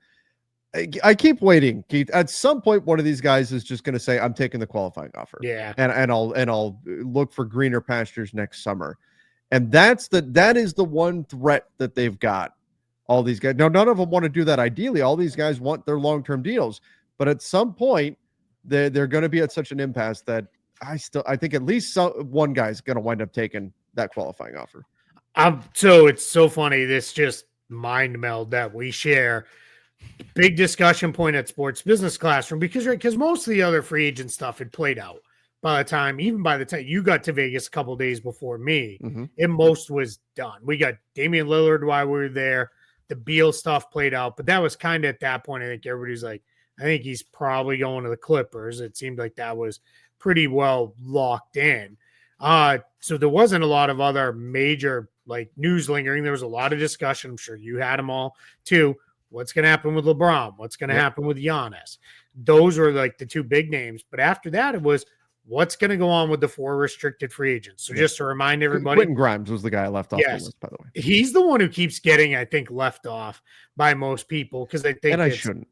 I keep waiting, Keith. At some point, one of these guys is just going to say, "I'm taking the qualifying offer." Yeah, and I'll look for greener pastures next summer. And that is the one threat that they've got. All these guys. Now, none of them want to do that. Ideally, all these guys want their long-term deals, but at some point, they're going to be at such an impasse that I think at least one guy's going to wind up taking that qualifying offer. So it's so funny. This just mind meld that we share. Big discussion point at Sports Business Classroom because most of the other free agent stuff had played out by the time you got to Vegas a couple of days before me, and most was done. We got Damian Lillard while we were there. The Beal stuff played out, but that was kind of at that point. I think everybody's like, I think he's probably going to the Clippers. It seemed like that was pretty well locked in. So there wasn't a lot of other major like news lingering. There was a lot of discussion. I'm sure you had them all too. What's going to happen with LeBron? What's going to happen with Giannis? Those were like the two big names. But after that, it was what's going to go on with the 4 restricted free agents. So just to remind everybody, Quentin Grimes was the guy I left off the list, by the way. He's the one who keeps getting, I think, left off by most people because they think I shouldn't.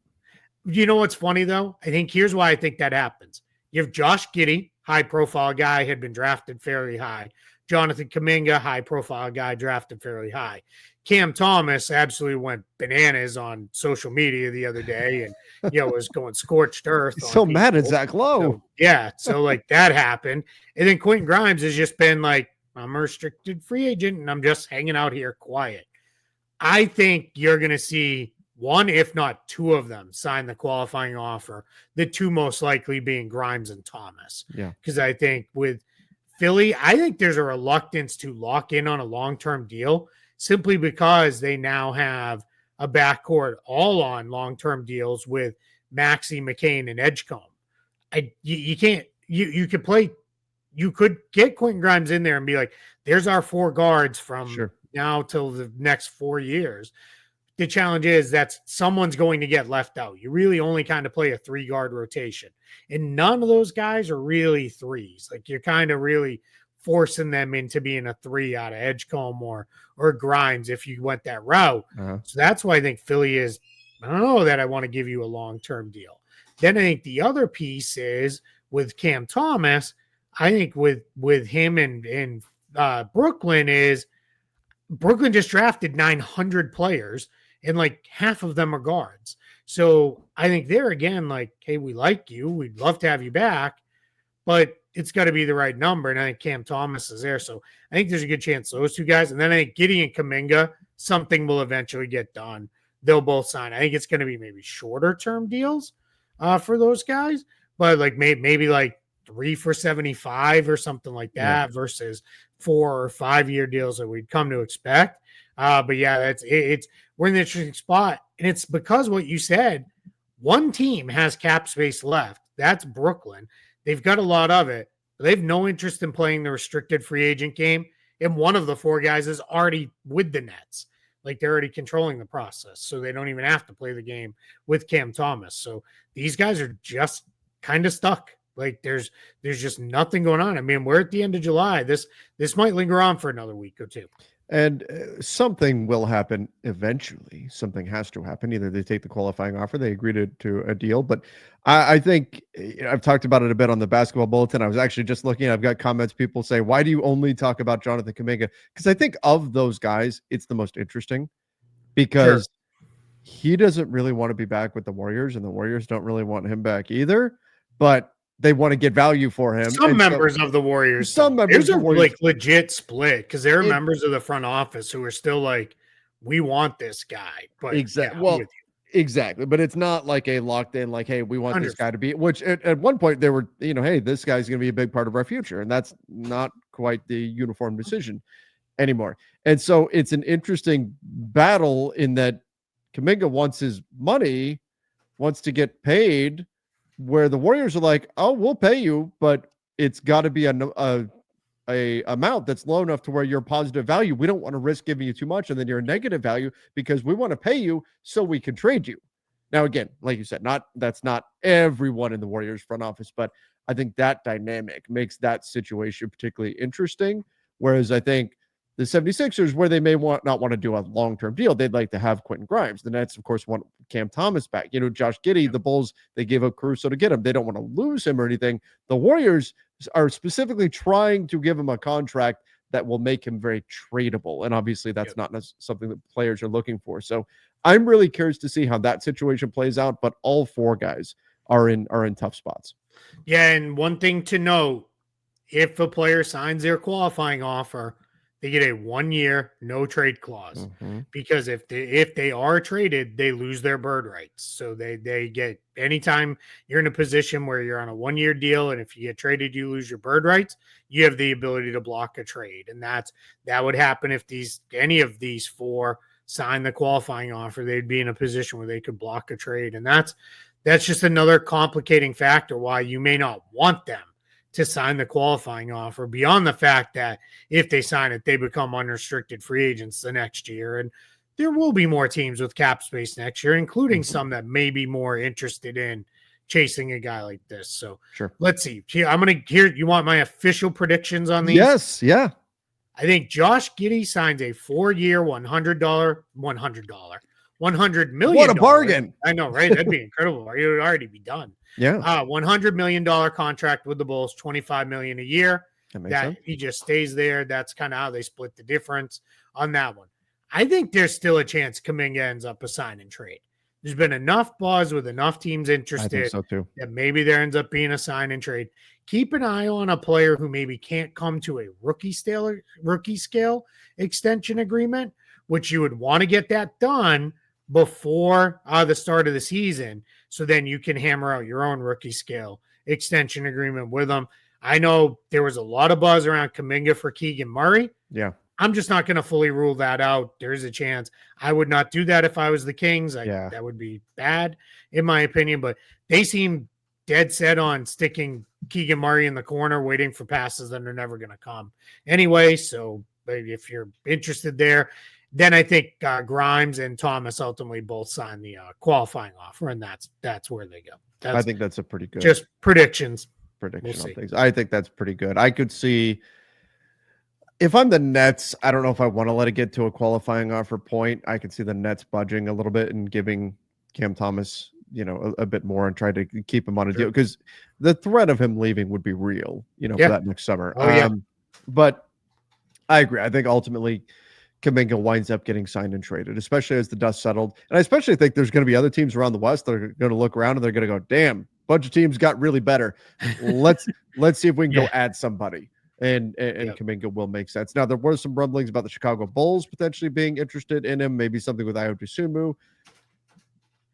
You know what's funny, though? I think here's why I think that happens. You have Josh Giddey, high-profile guy, had been drafted fairly high. Jonathan Kuminga, high-profile guy, drafted fairly high. Cam Thomas absolutely went bananas on social media the other day and, was going scorched earth. He's so mad at Zach Lowe. So like that happened. And then Quentin Grimes has just been like, I'm a restricted free agent and I'm just hanging out here quiet. I think you're going to see one, if not 2 of them sign the qualifying offer, the 2 most likely being Grimes and Thomas. Yeah. Because I think with Philly, I think there's a reluctance to lock in on a long-term deal simply because they now have a backcourt all on long-term deals with Maxey, McCain, and Edgecombe. You could get Quentin Grimes in there and be like, there's our 4 guards from now till the next 4 years. The challenge is that someone's going to get left out. You really only kind of play a 3-guard rotation, and none of those guys are really threes. Like, you're kind of really forcing them into being a 3 out of Edgecombe or Grimes if you went that route. So that's why I think Philly is, I don't know that I want to give you a long-term deal. Then I think the other piece is with Cam Thomas. I think with him and Brooklyn is Brooklyn just drafted 900 players and like half of them are guards. So I think there again, like, hey, we like you. We'd love to have you back, but it's got to be the right number. And I think Cam Thomas is there. So I think there's a good chance those two guys. And then I think Giddey and Kuminga, something will eventually get done. They'll both sign. I think it's going to be maybe shorter term deals for those guys, but like maybe like 3 for $75 or something like that versus 4 or 5 year deals that we'd come to expect. But yeah, we're in an interesting spot. And it's because what you said, one team has cap space left. That's Brooklyn. They've got a lot of it. But they have no interest in playing the restricted free agent game. And one of the 4 guys is already with the Nets. Like, they're already controlling the process. So they don't even have to play the game with Cam Thomas. So these guys are just kind of stuck. Like, there's just nothing going on. I mean, we're at the end of July. This might linger on for another week or two. And something will happen eventually. Something has to happen. Either they take the qualifying offer, they agree to a deal. But I think I've talked about it a bit on the Basketball Bulletin. I was actually just looking. I've got comments. People say, "Why do you only talk about Jonathan Kuminga?" Because I think of those guys, it's the most interesting because he doesn't really want to be back with the Warriors, and the Warriors don't really want him back either. But they want to get value for him. Some members of the Warriors, there's a like legit split because there are members of the front office who are still like, we want this guy. But exactly, exactly. But it's not like a locked in, like, hey, we want 100%. This guy to be. Which at one point they were, hey, this guy's going to be a big part of our future, and that's not quite the uniform decision anymore. And so it's an interesting battle in that Kuminga wants his money, wants to get paid, where the Warriors are like, oh, we'll pay you, but it's got to be a amount that's low enough to where you're positive value. We don't want to risk giving you too much, and then you're a negative value because we want to pay you so we can trade you. Now, again, like you said, that's not everyone in the Warriors front office, but I think that dynamic makes that situation particularly interesting. Whereas I think the 76ers, where they may not want to do a long-term deal, they'd like to have Quentin Grimes. The Nets, of course, want Cam Thomas back. Josh Giddey, the Bulls, they gave up Caruso to get him. They don't want to lose him or anything. The Warriors are specifically trying to give him a contract that will make him very tradable. And obviously that's not something that players are looking for. So I'm really curious to see how that situation plays out, but all 4 guys are in tough spots. Yeah, and one thing to note, if a player signs their qualifying offer, they get a 1-year no trade clause because if they are traded, they lose their bird rights. So they get, anytime you're in a position where you're on a 1-year deal, and if you get traded, you lose your bird rights, you have the ability to block a trade. And that would happen if any of these 4 sign the qualifying offer. They'd be in a position where they could block a trade. And that's just another complicating factor why you may not want them to sign the qualifying offer, beyond the fact that if they sign it, they become unrestricted free agents the next year. And there will be more teams with cap space next year, including some that may be more interested in chasing a guy like this. So let's see. I'm going to hear, you want my official predictions on these? Yes. Yeah. I think Josh Giddey signs a 4-year, $100 million. What a bargain. I know, right? That'd be incredible. It would already be done. Yeah. $100 million contract with the Bulls, $25 million a year. That he just stays there. That's kind of how they split the difference on that one. I think there's still a chance Kuminga ends up a sign and trade. There's been enough buzz with enough teams interested. I think so too. That maybe there ends up being a sign and trade. Keep an eye on a player who maybe can't come to a rookie scale extension agreement, which you would want to get that done before the start of the season. So then you can hammer out your own rookie scale extension agreement with them. I know there was a lot of buzz around Kuminga for Keegan Murray. Yeah. I'm just not going to fully rule that out. There's a chance. I would not do that if I was the Kings. That would be bad, in my opinion. But they seem dead set on sticking Keegan Murray in the corner, waiting for passes that are never going to come anyway. So if you're interested there. Then I think Grimes and Thomas ultimately both sign the qualifying offer, and that's where they go. I think that's a pretty good just predictions. Prediction on things. I think that's pretty good. I could see if I'm the Nets, I don't know if I want to let it get to a qualifying offer point. I could see the Nets budging a little bit and giving Cam Thomas, a bit more and try to keep him on a deal, because the threat of him leaving would be real, for that next summer. But I agree. I think ultimately Kuminga winds up getting signed and traded, especially as the dust settled. And I especially think there's going to be other teams around the West that are going to look around and they're going to go, damn, bunch of teams got really better. Let's see if we can go add somebody. And Kuminga will make sense. Now, there were some rumblings about the Chicago Bulls potentially being interested in him, maybe something with Ayo Dosunmu.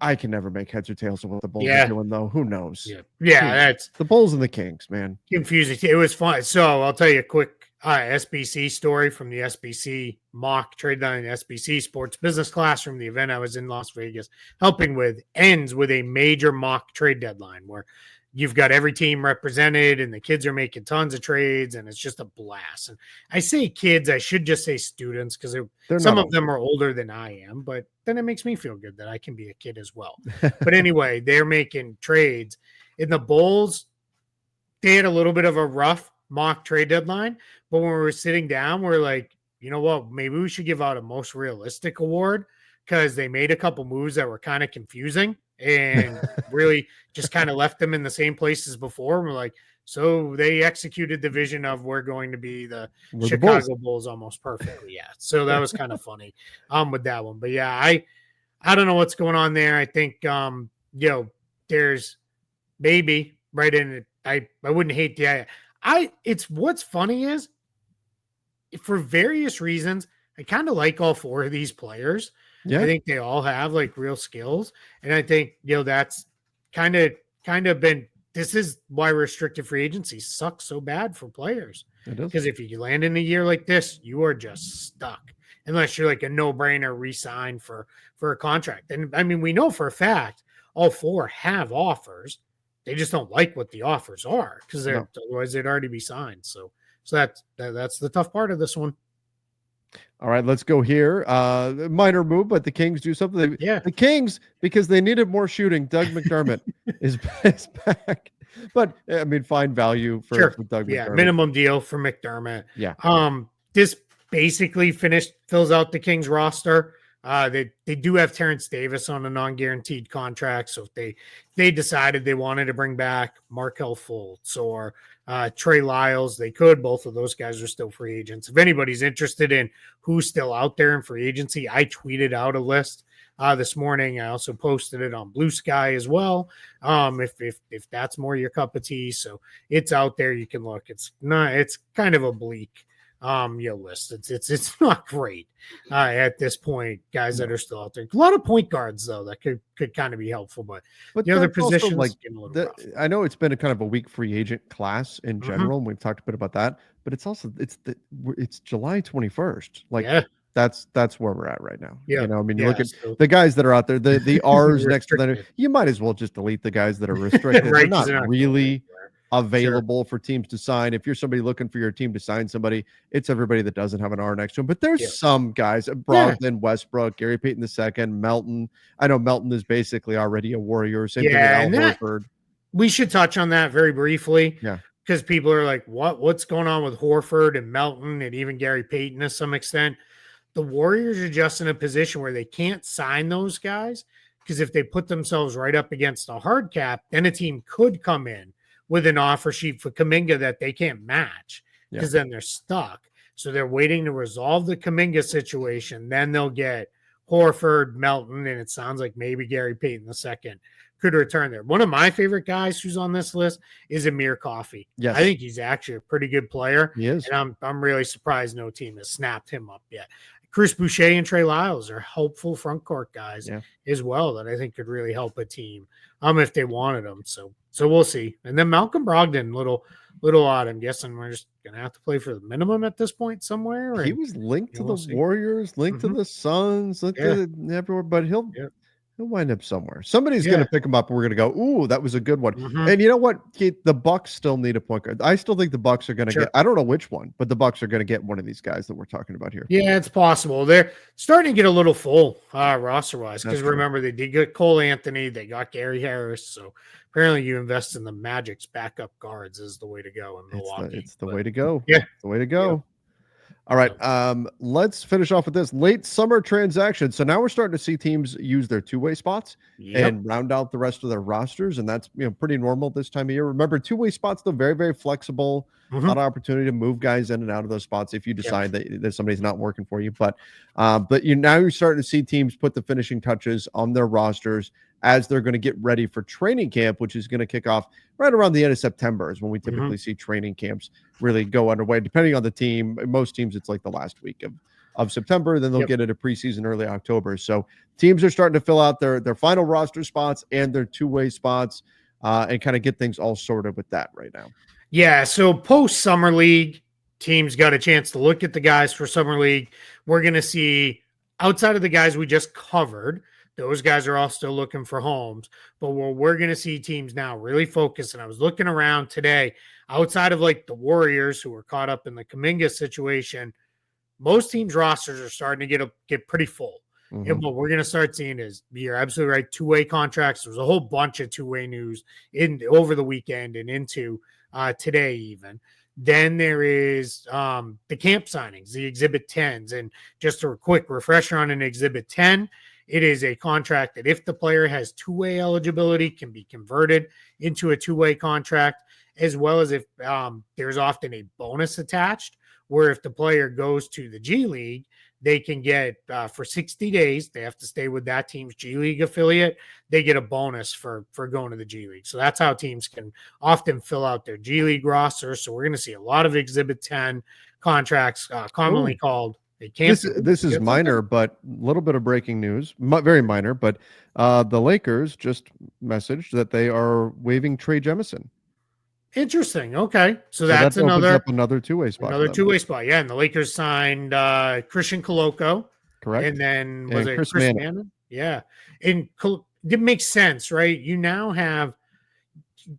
I can never make heads or tails of what the Bulls are doing, though. Who knows? That's the Bulls and the Kings, man. Confusing. It was fun. So I'll tell you a quick SBC story from the SBC mock trade line, SBC Sports Business Classroom. The event I was in Las Vegas helping with ends with a major mock trade deadline where you've got every team represented and the kids are making tons of trades and it's just a blast. And I say kids, I should just say students, because some of them are older than I am, but then it makes me feel good that I can be a kid as well. But anyway, they're making trades. In the Bulls, they had a little bit of a rough mock trade deadline, but when we were sitting down, we're like, you know what, maybe we should give out a most realistic award, because they made a couple moves that were kind of confusing and really just kind of left them in the same place as before. And we're like, so they executed the vision of we're going to be the Chicago Bulls almost perfectly. Yeah. So that was kind of funny with that one. But yeah, I don't know what's going on there. I think there's maybe right in it. I wouldn't hate the it's what's funny is, for various reasons, I kind of like all four of these players. Yeah. I think they all have like real skills. And I think, that's kind of been, this is why restricted free agency sucks so bad for players. Because if you land in a year like this, you are just stuck unless you're like a no-brainer re-sign for a contract. And I mean, we know for a fact all four have offers. They just don't like what the offers are, because otherwise they'd already be signed. So that's the tough part of this one. All right, let's go here. Minor move, but the Kings do something. The Kings, because they needed more shooting. Doug McDermott is back. But I mean, fine value for Doug McDermott. Yeah, minimum deal for McDermott. Yeah. This basically fills out the Kings roster. They do have Terrence Davis on a non-guaranteed contract. So if they decided they wanted to bring back Markelle Fultz or Trey Lyles, they could. Both of those guys are still free agents. If anybody's interested in who's still out there in free agency, I tweeted out a list this morning. I also posted it on Blue Sky as well. If that's more your cup of tea, so it's out there. You can look. It's kind of a bleak list. It's not great at this point, guys that are still out there. A lot of point guards though that could kind of be helpful, but the other positions like I know it's been a kind of a weak free agent class in general, and we've talked a bit about that, but it's also it's July 21st. Like that's where we're at right now. Yeah. I mean, you look at the guys that are out there, the R's next to them, you might as well just delete the guys that are restricted. Right, they're not really available for teams to sign. If you're somebody looking for your team to sign somebody, it's everybody that doesn't have an R next to him. But there's some guys, Brogdon, Westbrook, Gary Payton II, Melton. I know Melton is basically already a Warrior. Same thing with Al Horford. We should touch on that very briefly. Yeah. Because people are like, what's going on with Horford and Melton and even Gary Payton to some extent? The Warriors are just in a position where they can't sign those guys, because if they put themselves right up against a hard cap, then a team could come in with an offer sheet for Kuminga that they can't match, because then they're stuck. So they're waiting to resolve the Kuminga situation. Then they'll get Horford, Melton, and it sounds like maybe Gary Payton II could return there. One of my favorite guys who's on this list is Amir Coffey. Yes. I think he's actually a pretty good player. He is. And I'm really surprised no team has snapped him up yet. Chris Boucher and Trey Lyles are helpful front court guys as well that I think could really help a team if they wanted them. So we'll see. And then Malcolm Brogdon, little odd. I'm guessing we're just gonna have to play for the minimum at this point somewhere. He was linked to the Warriors, linked to the Suns, linked to everywhere, but he'll He'll wind up somewhere. Somebody's going to pick him up. And we're going to go, ooh, that was a good one. Mm-hmm. And you know what, Keith? The Bucks still need a point guard. I still think the Bucks are going to get. I don't know which one, but the Bucks are going to get one of these guys that we're talking about here. Yeah, it's possible. They're starting to get a little full roster wise because remember they did get Cole Anthony, they got Gary Harris, so apparently you invest in the Magic's backup guards is the way to go in Milwaukee. It's the way to go. Yeah, it's the way to go. Yeah. All right. Let's finish off with this late summer transaction. So now we're starting to see teams use their two-way spots and round out the rest of their rosters. And that's, pretty normal this time of year. Remember, two-way spots, though, very, very flexible. A lot of opportunity to move guys in and out of those spots if you decide that somebody's not working for you. But you're starting to see teams put the finishing touches on their rosters as they're going to get ready for training camp, which is going to kick off right around the end of September is when we typically see training camps really go underway. Depending on the team, most teams, it's like the last week of September. Then they'll get into preseason early October. So teams are starting to fill out their final roster spots and their two-way spots and kind of get things all sorted with that right now. Yeah, so post-Summer League, teams got a chance to look at the guys for Summer League. We're going to see, outside of the guys we just covered, those guys are all still looking for homes. But we're going to see teams now really focus. And I was looking around today, outside of like the Warriors who were caught up in the Kuminga situation, most teams' rosters are starting to get pretty full. And what we're going to start seeing is, you're absolutely right, two-way contracts. There's a whole bunch of two-way news over the weekend and into today even. Then there is the camp signings, the Exhibit 10s. And just a quick refresher on an Exhibit 10, it is a contract that if the player has two-way eligibility, can be converted into a two-way contract, as well as if there's often a bonus attached, where if the player goes to the G League, they can get for 60 days, they have to stay with that team's G League affiliate. They get a bonus for going to the G League. So that's how teams can often fill out their G League roster. So we're going to see a lot of Exhibit 10 contracts, commonly called. This is minor, but a little bit of breaking news. Very minor, but the Lakers just messaged that they are waiving Trey Jemison. Interesting. Okay, so that's another two-way spot. Another two-way spot. Yeah, and the Lakers signed Christian Koloko, correct, and then was it Chris Manning? Yeah, and it makes sense, right? You now have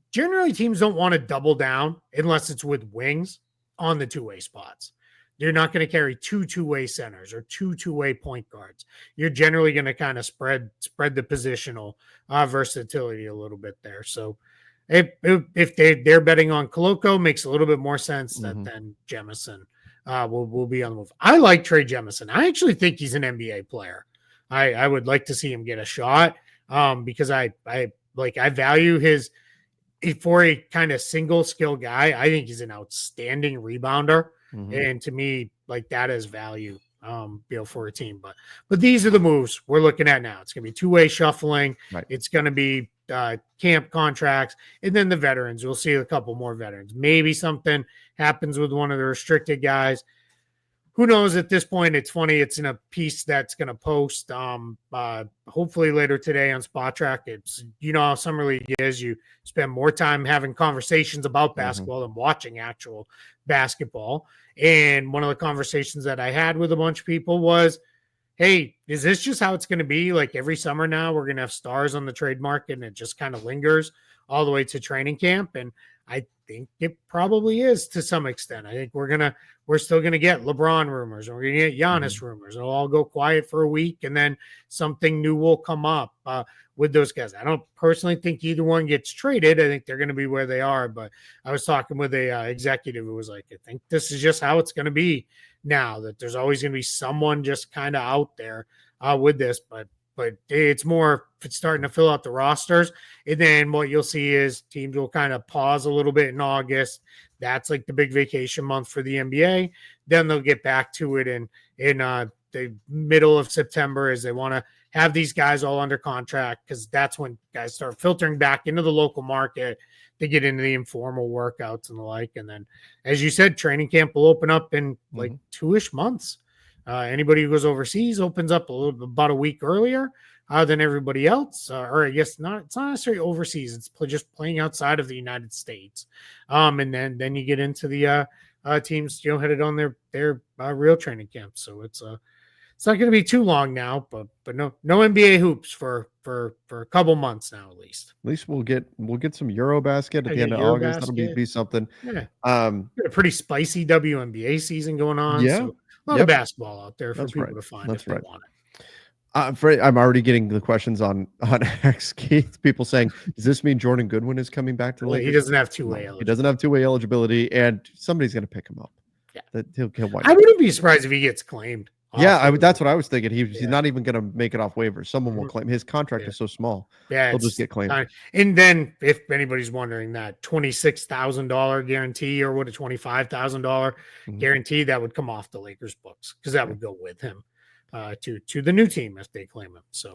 generally teams don't want to double down unless it's with wings on the two-way spots. You're not going to carry two-way centers or two-way point guards. You're generally going to kind of spread the positional versatility a little bit there. So if they're betting on Koloko, makes a little bit more sense than Jemison will be on the move. I like Trey Jemison. I actually think he's an NBA player. I would like to see him get a shot because I value his for a kind of single skill guy. I think he's an outstanding rebounder. And to me, like, that is value, for a team. But these are the moves we're looking at now. It's going to be two-way shuffling. Right. It's going to be camp contracts, and then the veterans. We'll see a couple more veterans. Maybe something happens with one of the restricted guys. Who knows at this point? It's funny. It's in a piece that's going to post hopefully later today on Spot Track. It's, how Summer League is. You spend more time having conversations about basketball than watching actual basketball. And one of the conversations that I had with a bunch of people was, hey, is this just how it's going to be? Like every summer now, we're going to have stars on the trade market and it just kind of lingers all the way to training camp. And I think it probably is to some extent. I think we're still going to get LeBron rumors, and we're going to get Giannis rumors. It'll all go quiet for a week, and then something new will come up with those guys. I don't personally think either one gets traded. I think they're going to be where they are. But I was talking with a executive who was like, I think this is just how it's going to be now, that there's always going to be someone just kind of out there with this. But it's more, it's starting to fill out the rosters. And then what you'll see is teams will kind of pause a little bit in August. That's like the big vacation month for the NBA. Then they'll get back to it in the middle of September, as they want to have these guys all under contract, because that's when guys start filtering back into the local market to get into the informal workouts and the like. And then, as you said, training camp will open up in like 2-ish months. Anybody who goes overseas opens up about a week earlier than everybody else, or I guess not. It's not necessarily overseas. It's just playing outside of the United States, and then you get into the teams headed on their real training camp. So it's It's not going to be too long now, but no NBA hoops for a couple months now at least. At least we'll get some Eurobasket at the end of August. That'll be something. Yeah. Got a pretty spicy WNBA season going on. Yeah. So a lot of basketball out there for people to find if they want it. I'm already getting the questions on X, Keith. People saying, does this mean Jordan Goodwin is coming back to the Lakers? He doesn't have two-way eligibility. He doesn't have two-way eligibility, and somebody's going to pick him up. Yeah. I wouldn't be surprised if he gets claimed. Yeah, that's what I was thinking. He's not even going to make it off waivers. Someone will claim. His contract is so small. Yeah, he'll just get claimed. And then, if anybody's wondering, that $26,000 guarantee or what a $25,000 guarantee that would come off the Lakers books because that would go with him to the new team if they claim him. So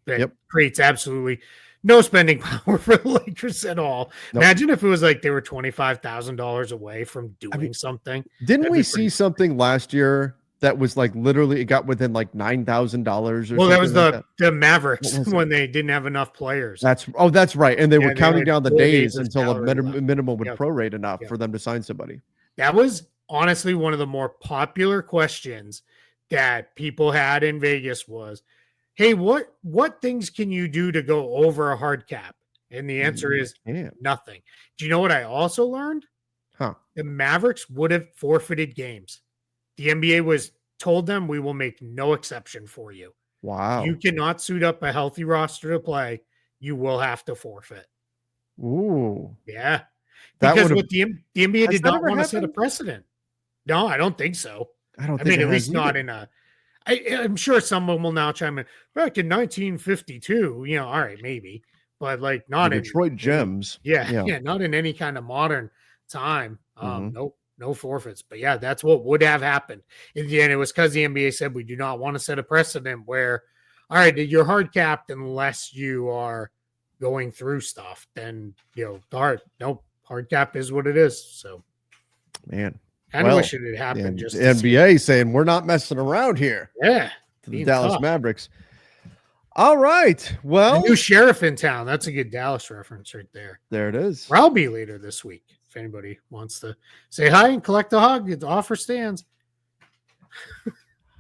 that creates absolutely no spending power for the Lakers at all. Nope. Imagine if it was like they were $25,000 away from doing something. Didn't we see something last year that was like literally it got within like $9,000? Well, that was the Mavericks when they didn't have enough players. That's right, and they were counting down the days until a minimum would prorate enough for them to sign somebody. That was honestly one of the more popular questions that people had in Vegas was, hey, what things can you do to go over a hard cap? And the answer is nothing. Do you know what I also learned? The Mavericks would have forfeited games. The NBA told them, we will make no exception for you. Wow. You cannot suit up a healthy roster to play. You will have to forfeit. Ooh. Yeah. Because what the NBA did not want to set a precedent. No, I don't think so. I mean, at least not in I'm sure someone will now chime in. Back in 1952, all right, maybe. But like not in Detroit Gems. Yeah, not in any kind of modern time. Nope. No forfeits. But yeah, that's what would have happened. In the end, it was because the NBA said we do not want to set a precedent where, all right, you're hard capped unless you are going through stuff. Then hard cap is what it is. So, man, kind of wish it had happened. Just NBA saying we're not messing around here. Yeah, to the Dallas Mavericks. All right. Well, the new sheriff in town. That's a good Dallas reference right there. There it is. I'll be later this week. If anybody wants to say hi and collect a hug, the offer stands.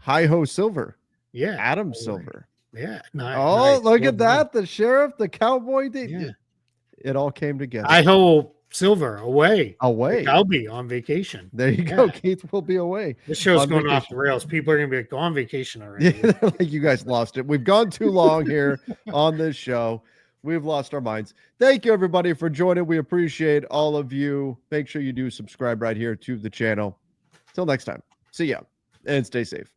Hi-Ho Silver. Yeah. Adam Silver. Yeah. Nice. Look at that. The sheriff, the cowboy. It all came together. Hi-Ho Silver away. I'll be on vacation. There you go. Keith will be away. This show's going off the rails. People are going to be like, go on vacation already. Yeah, like you guys lost it. We've gone too long here on this show. We've lost our minds. Thank you, everybody, for joining. We appreciate all of you. Make sure you do subscribe right here to the channel. Till next time. See ya and stay safe.